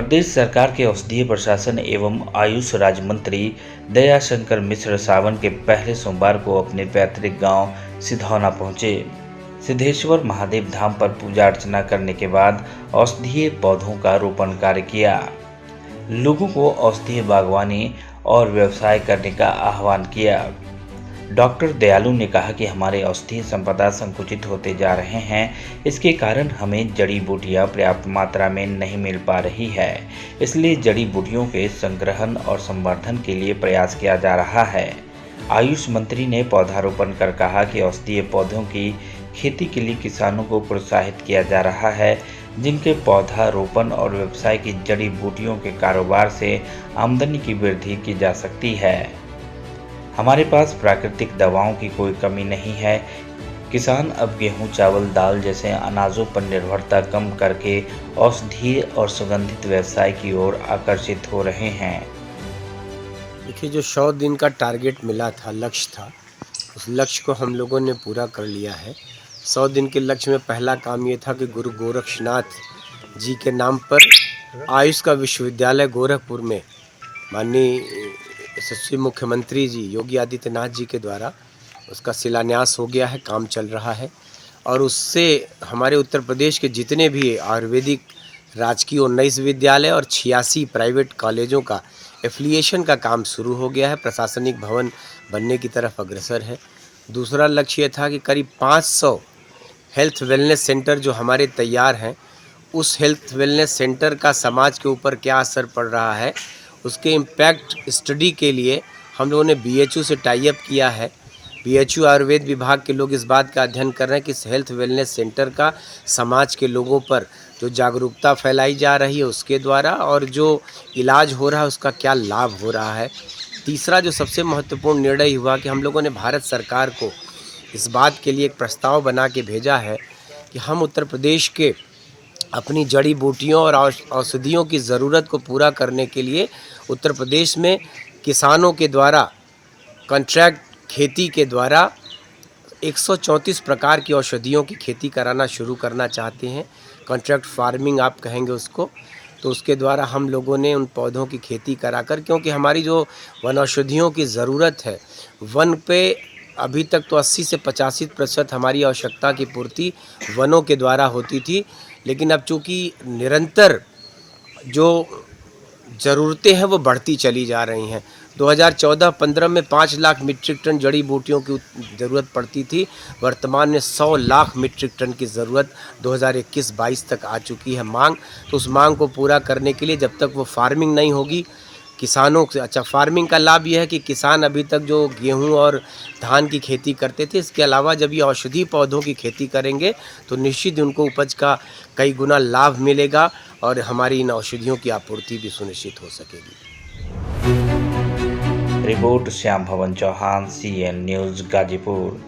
प्रदेश सरकार के औषधीय प्रशासन एवं आयुष राज्य मंत्री दयाशंकर मिश्र सावन के पहले सोमवार को अपने पैतृक गांव सिधौना पहुंचे। सिद्धेश्वर महादेव धाम पर पूजा अर्चना करने के बाद औषधीय पौधों का रोपण कार्य किया। लोगों को औषधीय बागवानी और व्यवसाय करने का आह्वान किया। डॉक्टर दयालु ने कहा कि हमारे औषधीय संपदा संकुचित होते जा रहे हैं। इसके कारण हमें जड़ी बूटियां पर्याप्त मात्रा में नहीं मिल पा रही है। इसलिए जड़ी बूटियों के संग्रहण और संवर्धन के लिए प्रयास किया जा रहा है। आयुष मंत्री ने पौधारोपण कर कहा कि औषधीय पौधों की खेती के लिए किसानों को प्रोत्साहित किया जा रहा है, जिनके पौधारोपण और व्यवसाय की जड़ी बूटियों के कारोबार से आमदनी की वृद्धि की जा सकती है। हमारे पास प्राकृतिक दवाओं की कोई कमी नहीं है। किसान अब गेहूं, चावल, दाल जैसे अनाजों पर निर्भरता कम करके औषधीय और सुगंधित व्यवसाय की ओर आकर्षित हो रहे हैं। देखिए, जो 100 दिन का टारगेट मिला था, लक्ष्य था, उस लक्ष्य को हम लोगों ने पूरा कर लिया है। 100 दिन के लक्ष्य में पहला काम ये था कि गुरु गोरक्षनाथ जी के नाम पर आयुष का विश्वविद्यालय गोरखपुर में माननीय यशस्वी मुख्यमंत्री जी योगी आदित्यनाथ जी के द्वारा उसका शिलान्यास हो गया है, काम चल रहा है। और उससे हमारे उत्तर प्रदेश के जितने भी आयुर्वेदिक राजकीय 19 विद्यालय और 86 प्राइवेट कॉलेजों का एफिलिएशन का काम शुरू हो गया है, प्रशासनिक भवन बनने की तरफ अग्रसर है। दूसरा लक्ष्य ये था कि करीब 500 हेल्थ वेलनेस सेंटर जो हमारे तैयार हैं, उस हेल्थ वेलनेस सेंटर का समाज के ऊपर क्या असर पड़ रहा है, उसके इम्पैक्ट स्टडी के लिए हम लोगों ने BHU से टाई अप किया है। BHU आयुर्वेद विभाग के लोग इस बात का अध्ययन कर रहे हैं कि इस हेल्थ वेलनेस सेंटर का समाज के लोगों पर जो जागरूकता फैलाई जा रही है उसके द्वारा और जो इलाज हो रहा है उसका क्या लाभ हो रहा है। तीसरा जो सबसे महत्वपूर्ण निर्णय हुआ कि हम लोगों ने भारत सरकार को इस बात के लिए एक प्रस्ताव बना के भेजा है कि हम उत्तर प्रदेश के अपनी जड़ी बूटियों और औषधियों की ज़रूरत को पूरा करने के लिए उत्तर प्रदेश में किसानों के द्वारा कॉन्ट्रैक्ट खेती के द्वारा 134 प्रकार की औषधियों की खेती कराना शुरू करना चाहते हैं। कॉन्ट्रैक्ट फार्मिंग आप कहेंगे उसको। तो उसके द्वारा हम लोगों ने उन पौधों की खेती कराकर, क्योंकि हमारी जो वन औषधियों की ज़रूरत है, वन पे अभी तक तो 80 से 85% हमारी आवश्यकता की पूर्ति वनों के द्वारा होती थी, लेकिन अब चूँकि निरंतर जो ज़रूरतें हैं वो बढ़ती चली जा रही हैं। 2014-15 में 5 लाख मीट्रिक टन जड़ी बूटियों की ज़रूरत पड़ती थी। वर्तमान में 100 लाख मीट्रिक टन की ज़रूरत 2021-22 तक आ चुकी है मांग। तो उस मांग को पूरा करने के लिए जब तक वो फार्मिंग नहीं होगी किसानों से, फार्मिंग का लाभ यह है कि किसान अभी तक जो गेहूं और धान की खेती करते थे, इसके अलावा जब ये औषधि पौधों की खेती करेंगे तो निश्चित उनको उपज का कई गुना लाभ मिलेगा और हमारी इन औषधियों की आपूर्ति भी सुनिश्चित हो सकेगी। Report Shyam Bhawan Chauhan, CN news Ghazipur.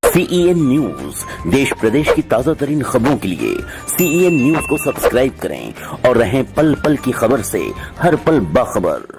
CEN news देश प्रदेश की ताजा तरीन खबरों के लिए CEN न्यूज को सब्सक्राइब करें और रहें पल पल की खबर से हर पल बाखबर।